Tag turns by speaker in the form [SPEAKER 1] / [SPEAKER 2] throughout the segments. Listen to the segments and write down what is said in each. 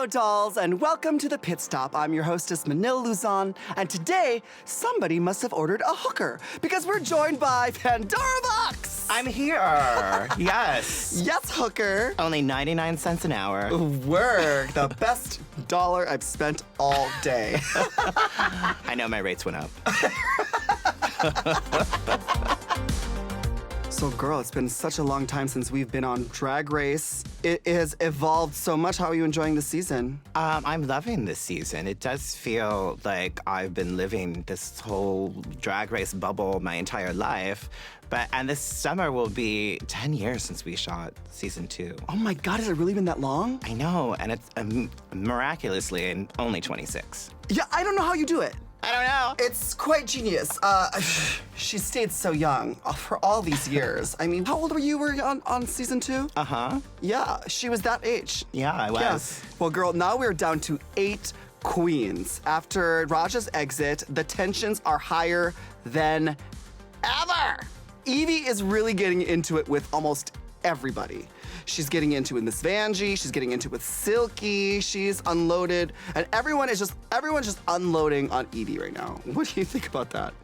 [SPEAKER 1] Hello, dolls, and welcome to the Pit Stop. I'm your hostess, Manila Luzon, and today, somebody must have ordered a hooker because we're joined by Pandora Boxx!
[SPEAKER 2] I'm here. Yes.
[SPEAKER 1] Yes, hooker.
[SPEAKER 2] Only 99 cents an hour.
[SPEAKER 1] Work. The best dollar I've spent all day.
[SPEAKER 2] I know my rates went up.
[SPEAKER 1] So, girl, it's been such a long time since we've been on Drag Race. It has evolved so much. How are you enjoying the season?
[SPEAKER 2] I'm loving this season. It does feel like I've been living this whole Drag Race bubble my entire life. And this summer will be 10 years since we shot season 2.
[SPEAKER 1] Oh my God, has it really been that long?
[SPEAKER 2] I know, and it's miraculously in only 26.
[SPEAKER 1] Yeah, I don't know how you do it.
[SPEAKER 2] I don't know.
[SPEAKER 1] It's quite genius. She stayed so young for all these years. I mean, how old were you on season 2?
[SPEAKER 2] Uh-huh.
[SPEAKER 1] Yeah, she was that age.
[SPEAKER 2] Yeah, I was.
[SPEAKER 1] Yeah. Well, girl, now we're down to 8 queens. After Raja's exit, the tensions are higher than ever. Evie is really getting into it with almost everybody. She's getting into it with Miss Vanjie, she's getting into it with Silky, she's unloaded, and everyone's just unloading on Evie right now. What do you think about that?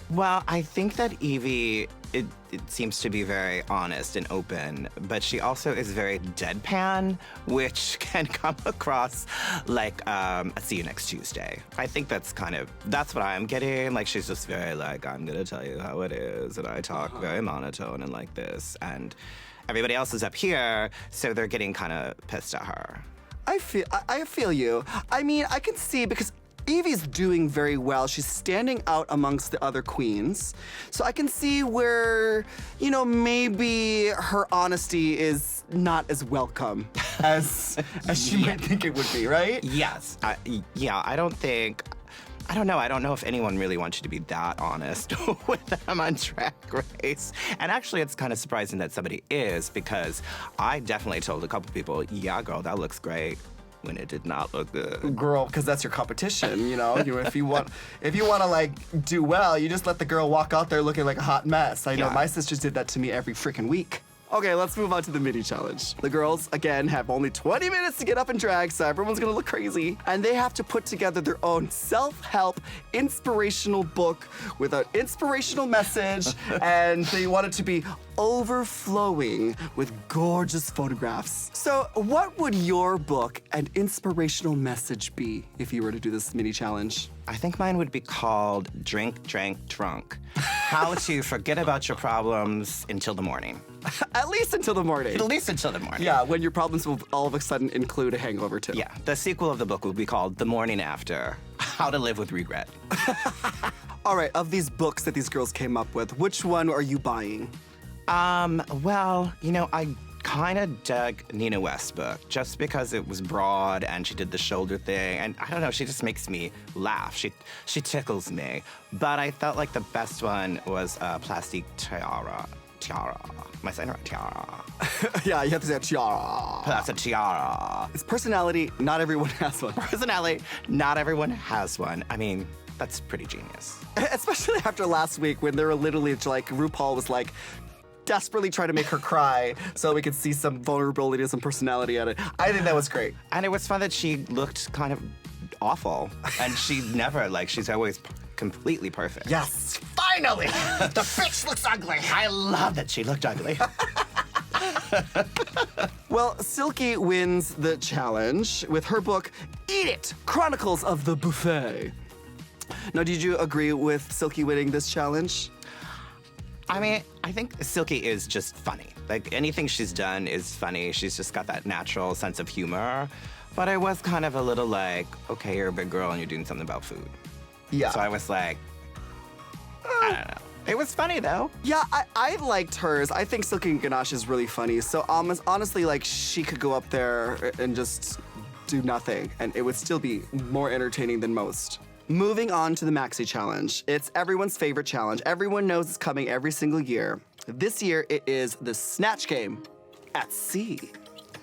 [SPEAKER 2] Well, I think that Evie, it seems to be very honest and open, but she also is very deadpan, which can come across like a see you next Tuesday. I think that's what I'm getting. Like, she's just very like, I'm gonna tell you how it is, and I talk very monotone and like this, and everybody else is up here, so they're getting kind of pissed at her.
[SPEAKER 1] I feel you. I mean, I can see because Evie's doing very well. She's standing out amongst the other queens. So I can see where, maybe her honesty is not as welcome as she might think it would be, right?
[SPEAKER 2] Yes. I don't know if anyone really wants you to be that honest with them on Drag Race. And actually, it's kind of surprising that somebody is, because I definitely told a couple people, yeah, girl, that looks great, when it did not look good.
[SPEAKER 1] Girl, because that's your competition, if you want to like do well, you just let the girl walk out there looking like a hot mess. I know my sisters did that to me every freaking week. Okay, let's move on to the mini challenge. The girls, again, have only 20 minutes to get up and drag, so everyone's gonna look crazy. And they have to put together their own self-help, inspirational book with an inspirational message, and they want it to be overflowing with gorgeous photographs. So what would your book and inspirational message be if you were to do this mini challenge?
[SPEAKER 2] I think mine would be called Drink, Drank, Drunk. How to forget about your problems until the morning.
[SPEAKER 1] At least until the morning.
[SPEAKER 2] At least until the morning.
[SPEAKER 1] Yeah, when your problems will all of a sudden include a hangover too.
[SPEAKER 2] Yeah, the sequel of the book will be called The Morning After, How to Live with Regret.
[SPEAKER 1] All right, of these books that these girls came up with, which one are you buying?
[SPEAKER 2] Well, I kind of dug Nina West's book just because it was broad and she did the shoulder thing, and I don't know, she just makes me laugh. She tickles me. But I felt like the best one was Plastic Tiara. Am I saying it right? Tiara.
[SPEAKER 1] Yeah, you have to say tiara.
[SPEAKER 2] Plastic Tiara.
[SPEAKER 1] It's personality, not everyone has one.
[SPEAKER 2] Personality, not everyone has one. I mean, that's pretty genius.
[SPEAKER 1] Especially after last week when they were literally like, RuPaul was like, desperately try to make her cry so we could see some vulnerability and some personality at it. I think that was great.
[SPEAKER 2] And it was fun that she looked kind of awful. And she never, she's always completely perfect.
[SPEAKER 1] Yes, finally! The bitch looks ugly.
[SPEAKER 2] I love that she looked ugly.
[SPEAKER 1] Well, Silky wins the challenge with her book, Eat It! Chronicles of the Buffet. Now, did you agree with Silky winning this challenge?
[SPEAKER 2] I mean, I think Silky is just funny. Like, anything she's done is funny. She's just got that natural sense of humor. But I was kind of a little like, okay, you're a big girl and you're doing something about food.
[SPEAKER 1] Yeah.
[SPEAKER 2] So I was like, I don't know. It was funny, though.
[SPEAKER 1] Yeah, I liked hers. I think Silky and Ganache is really funny. So honestly, she could go up there and just do nothing, and it would still be more entertaining than most. Moving on to the Maxi Challenge. It's everyone's favorite challenge. Everyone knows it's coming every single year. This year, it is the Snatch Game at sea.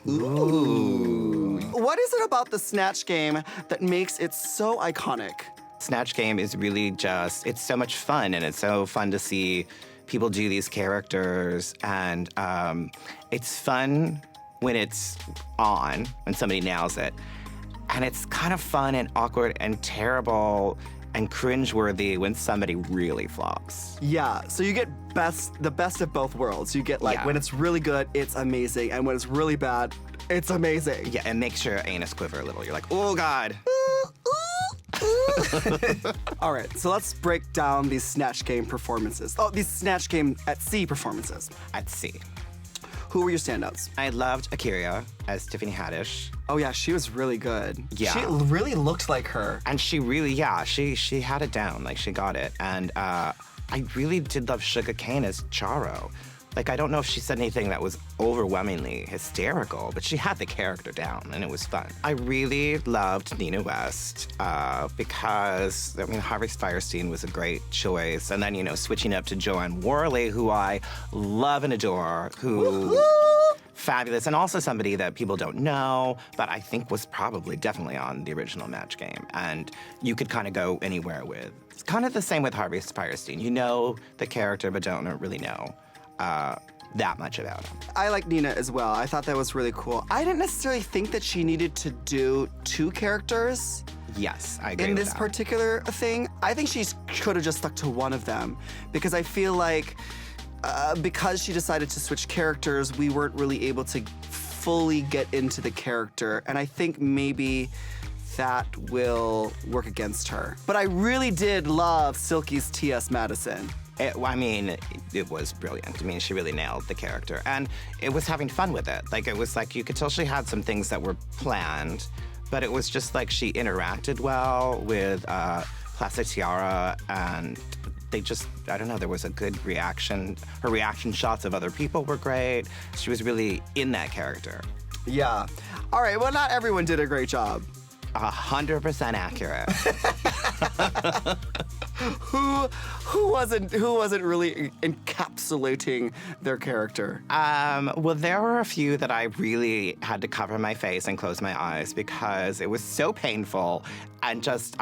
[SPEAKER 2] Ooh.
[SPEAKER 1] What is it about the Snatch Game that makes it so iconic?
[SPEAKER 2] Snatch Game is really it's so much fun, and it's so fun to see people do these characters, and it's fun when it's on, when somebody nails it. And it's kind of fun and awkward and terrible and cringeworthy when somebody really flops.
[SPEAKER 1] Yeah, so you get the best of both worlds. You get like when it's really good, it's amazing, and when it's really bad, it's amazing.
[SPEAKER 2] Yeah, and makes your anus quiver a little. You're like, oh God.
[SPEAKER 1] All right, so let's break down these Snatch Game performances. Oh, these Snatch Game at sea performances.
[SPEAKER 2] At sea.
[SPEAKER 1] Who were your standouts?
[SPEAKER 2] I loved Akira as Tiffany Haddish.
[SPEAKER 1] Oh yeah, she was really good.
[SPEAKER 2] Yeah.
[SPEAKER 1] She really looked like her.
[SPEAKER 2] And she really, she had it down. Like, she got it. And I really did love Sugar Cane as Charo. Like, I don't know if she said anything that was overwhelmingly hysterical, but she had the character down, and it was fun. I really loved Nina West because, I mean, Harvey Fierstein was a great choice. And then, you know, switching up to Joanne Worley, who I love and adore, who... Fabulous, and also somebody that people don't know, but I think was probably definitely on the original Match Game, and you could kind of go anywhere with. It's kind of the same with Harvey Fierstein. You know the character, but don't really know that much about him.
[SPEAKER 1] I like Nina as well. I thought that was really cool. I didn't necessarily think that she needed to do two characters.
[SPEAKER 2] Yes, I agree
[SPEAKER 1] in
[SPEAKER 2] with
[SPEAKER 1] this
[SPEAKER 2] that.
[SPEAKER 1] particular thing. I think she could have just stuck to one of them, because I feel like because she decided to switch characters, we weren't really able to fully get into the character, and I think maybe that will work against her. But I really did love Silky's T.S. Madison.
[SPEAKER 2] It was brilliant. I mean, she really nailed the character, and it was having fun with it. Like, it was like you could tell she had some things that were planned, but it was just like she interacted well with Plastic Tiara, and they just, I don't know, there was a good reaction. Her reaction shots of other people were great. She was really in that character.
[SPEAKER 1] Yeah. All right, well, not everyone did a great job.
[SPEAKER 2] 100% accurate.
[SPEAKER 1] Who wasn't really encapsulating their character?
[SPEAKER 2] Well, there were a few that I really had to cover my face and close my eyes because it was so painful, and just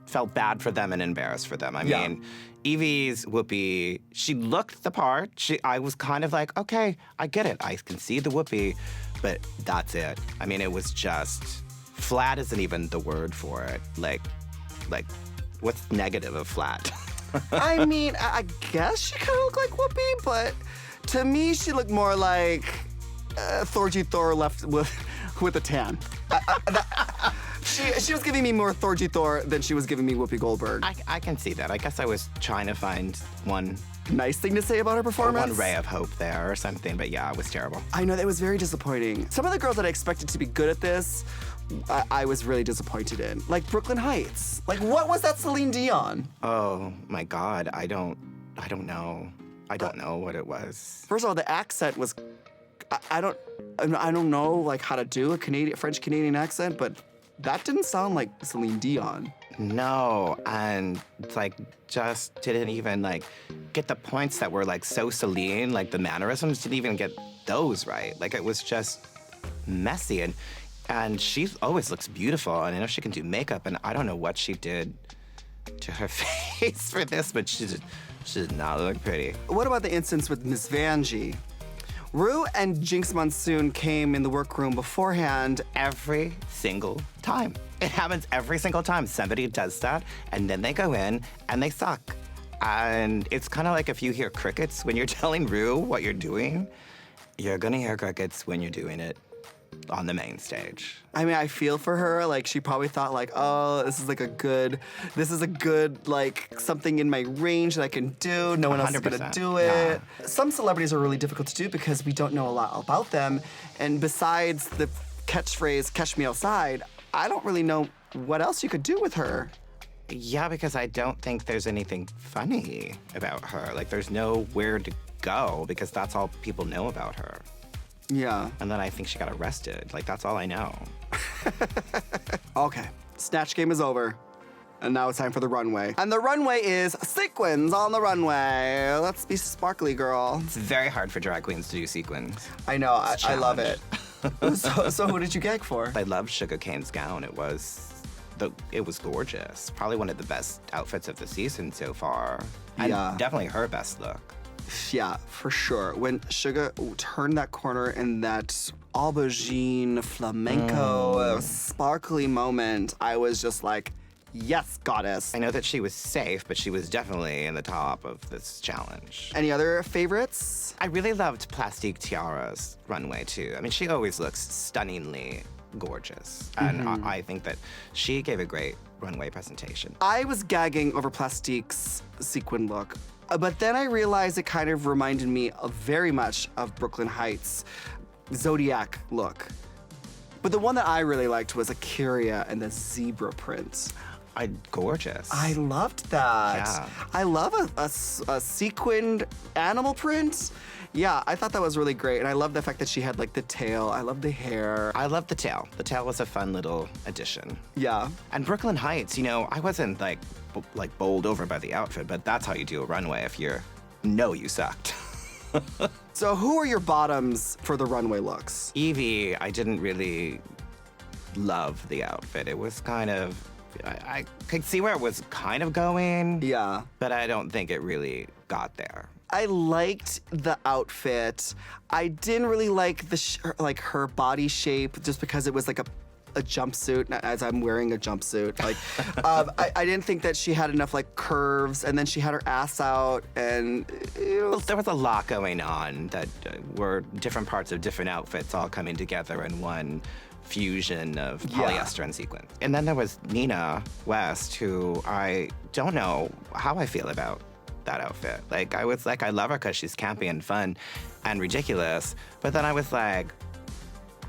[SPEAKER 2] felt bad for them and embarrassed for them. I mean, Evie's Whoopi, she looked the part. I was kind of like, okay, I get it. I can see the Whoopi, but that's it. I mean, it was just, flat isn't even the word for it. Like, what's negative of flat?
[SPEAKER 1] I mean, I guess she kind of looked like Whoopi, but to me, she looked more like Thorgy Thor left with a tan. She was giving me more Thorgy Thor than she was giving me Whoopi Goldberg.
[SPEAKER 2] I can see that. I guess I was trying to find one
[SPEAKER 1] nice thing to say about her performance.
[SPEAKER 2] One ray of hope there or something, but yeah, it was terrible.
[SPEAKER 1] I know, that was very disappointing. Some of the girls that I expected to be good at this, I was really disappointed in. Like Brooklyn Heights. Like, what was that Celine Dion?
[SPEAKER 2] Oh my God, I don't know. I don't know what it was.
[SPEAKER 1] First of all, the accent was, I don't know like how to do a French Canadian accent, but that didn't sound like Celine Dion.
[SPEAKER 2] No, and it's like just didn't even like get the points that were like so Celine, like the mannerisms didn't even get those right. Like, it was just messy, and she always looks beautiful, and I know she can do makeup, and I don't know what she did to her face for this, but she did not look pretty.
[SPEAKER 1] What about the instance with Miss Vanjie? Ru and Jinx Monsoon came in the workroom beforehand.
[SPEAKER 2] Every single time. It happens every single time. Somebody does that, and then they go in, and they suck. And it's kind of like if you hear crickets when you're telling Ru what you're doing, you're gonna hear crickets when you're doing it on the main stage.
[SPEAKER 1] I mean, I feel for her. Like, she probably thought like, oh, this is a good, like, something in my range that I can do. No one else is gonna do it. Yeah. Some celebrities are really difficult to do because we don't know a lot about them. And besides the catchphrase, "Catch me outside," I don't really know what else you could do with her.
[SPEAKER 2] Yeah, because I don't think there's anything funny about her. Like, there's nowhere to go because that's all people know about her.
[SPEAKER 1] Yeah.
[SPEAKER 2] And then I think she got arrested. Like, that's all I know.
[SPEAKER 1] Okay, Snatch Game is over. And now it's time for the runway. And the runway is sequins on the runway. Let's be sparkly, girl.
[SPEAKER 2] It's very hard for drag queens to do sequins.
[SPEAKER 1] I know, I love it. So who did you gag for?
[SPEAKER 2] I loved Sugar Cane's gown. It was gorgeous. Probably one of the best outfits of the season so far. And
[SPEAKER 1] yeah.
[SPEAKER 2] Definitely her best look.
[SPEAKER 1] Yeah, for sure. When Suga turned that corner in that aubergine flamenco sparkly moment, I was just like, yes, goddess.
[SPEAKER 2] I know that she was safe, but she was definitely in the top of this challenge.
[SPEAKER 1] Any other favorites?
[SPEAKER 2] I really loved Plastique Tiara's runway, too. I mean, she always looks stunningly gorgeous. And I think that she gave a great runway presentation.
[SPEAKER 1] I was gagging over Plastique's sequin look. But then I realized it kind of reminded me very much of Brooklyn Heights' Zodiac look. But the one that I really liked was Akira and the zebra print.
[SPEAKER 2] Gorgeous.
[SPEAKER 1] I loved that.
[SPEAKER 2] Yeah.
[SPEAKER 1] I love a sequined animal print. Yeah, I thought that was really great. And I love the fact that she had like the tail. I love the hair.
[SPEAKER 2] I love the tail. The tail was a fun little addition.
[SPEAKER 1] Yeah.
[SPEAKER 2] And Brooklyn Heights, I wasn't like bowled over by the outfit, but that's how you do a runway if you sucked.
[SPEAKER 1] So who are your bottoms for the runway looks?
[SPEAKER 2] Evie, I didn't really love the outfit. It was kind of, I could see where it was kind of going.
[SPEAKER 1] Yeah.
[SPEAKER 2] But I don't think it really got there.
[SPEAKER 1] I liked the outfit. I didn't really like her body shape just because it was like a jumpsuit, as I'm wearing a jumpsuit. Like, I didn't think that she had enough like curves, and then she had her ass out, and
[SPEAKER 2] Well, there was a lot going on that were different parts of different outfits all coming together in one fusion of polyester and sequin. And then there was Nina West, who I don't know how I feel about that outfit. Like, I was like, I love her because she's campy and fun and ridiculous, but then I was like,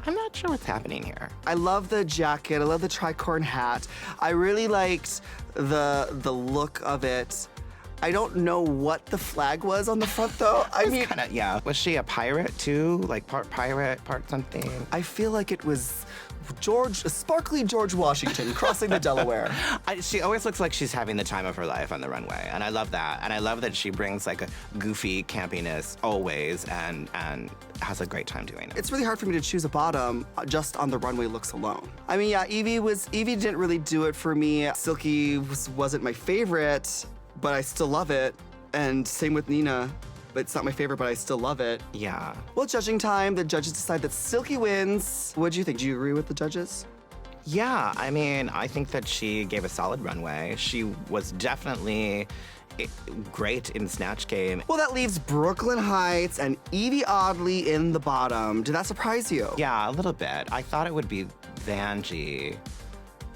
[SPEAKER 2] I'm not sure what's happening here.
[SPEAKER 1] I love the jacket. I love the tricorn hat. I really liked the look of it. I don't know what the flag was on the front, though. I mean,
[SPEAKER 2] yeah. Was she a pirate too? Like part pirate, part something?
[SPEAKER 1] I feel like it was sparkly George Washington crossing the Delaware.
[SPEAKER 2] She always looks like she's having the time of her life on the runway, and I love that. And I love that she brings like a goofy campiness always, and has a great time doing it.
[SPEAKER 1] It's really hard for me to choose a bottom just on the runway looks alone. I mean, yeah, Evie didn't really do it for me. Silky wasn't my favorite, but I still love it. And same with Nina. But it's not my favorite, but I still love it.
[SPEAKER 2] Yeah.
[SPEAKER 1] Well, judging time, the judges decide that Silky wins. What do you think? Do you agree with the judges?
[SPEAKER 2] Yeah, I mean, I think that she gave a solid runway. She was definitely great in Snatch Game.
[SPEAKER 1] Well, that leaves Brooklyn Heights and Evie Oddly in the bottom. Did that surprise you?
[SPEAKER 2] Yeah, a little bit. I thought it would be Vanjie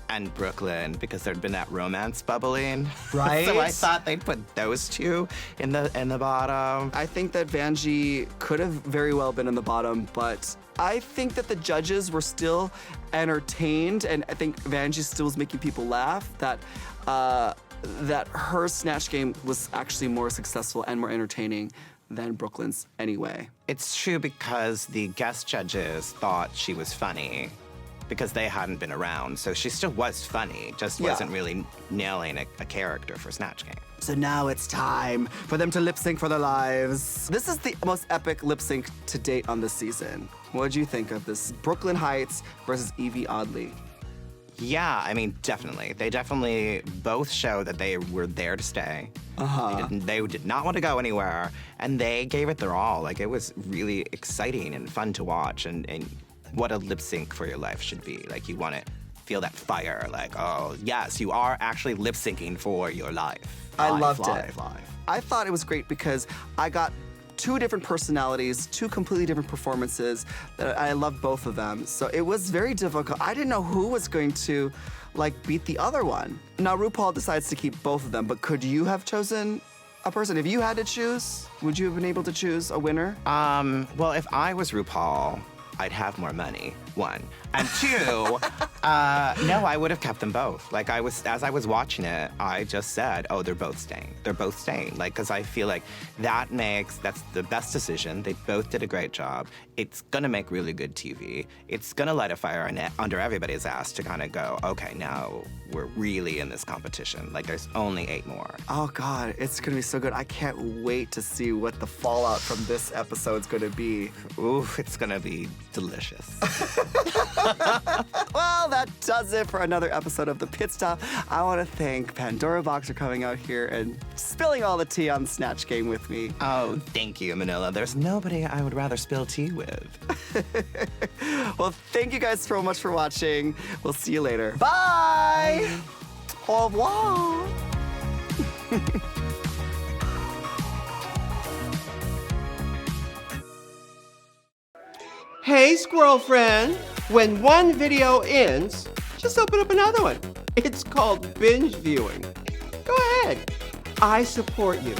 [SPEAKER 2] and Brooklyn because there'd been that romance bubbling.
[SPEAKER 1] Right.
[SPEAKER 2] So I thought they'd put those two in the bottom.
[SPEAKER 1] I think that Vanjie could have very well been in the bottom, but I think that the judges were still entertained, and I think Vanjie still was making people laugh, that her Snatch Game was actually more successful and more entertaining than Brooklyn's anyway.
[SPEAKER 2] It's true because the guest judges thought she was funny because they hadn't been around. So she still was funny, just wasn't really nailing a character for Snatch Game.
[SPEAKER 1] So now it's time for them to lip sync for their lives. This is the most epic lip sync to date on this season. What did you think of this Brooklyn Heights versus Evie Oddly?
[SPEAKER 2] Yeah, I mean, definitely. They definitely both show that they were there to stay. They did not want to go anywhere, and they gave it their all. Like, it was really exciting and fun to watch, and what a lip sync for your life should be. Like, you want to feel that fire, like, oh, yes, you are actually lip syncing for your life.
[SPEAKER 1] I loved it.
[SPEAKER 2] Live.
[SPEAKER 1] I thought it was great because I got two different personalities, two completely different performances. I loved both of them. So it was very difficult. I didn't know who was going to beat the other one. Now RuPaul decides to keep both of them, but could you have chosen a person? If you had to choose, would you have been able to choose a winner?
[SPEAKER 2] Well, if I was RuPaul, I'd have more money, one. And two, no, I would have kept them both. Like, as I was watching it, I just said, oh, they're both staying. They're both staying. Like, because I feel like that's the best decision. They both did a great job. It's gonna make really good TV. It's gonna light a fire under everybody's ass to kind of go, okay, now we're really in this competition. Like, there's only 8 more.
[SPEAKER 1] Oh God, it's gonna be so good. I can't wait to see what the fallout from this episode's gonna be.
[SPEAKER 2] Ooh, it's gonna be delicious.
[SPEAKER 1] Well, that does it for another episode of The Pit Stop. I want to thank Pandora Boxx for coming out here and spilling all the tea on the Snatch Game with me.
[SPEAKER 2] Oh, thank you, Manila. There's nobody I would rather spill tea with.
[SPEAKER 1] Well, thank you guys so much for watching. We'll see you later. Bye! Au revoir!
[SPEAKER 3] Hey, squirrel friend. When one video ends, just open up another one. It's called binge viewing. Go ahead. I support you.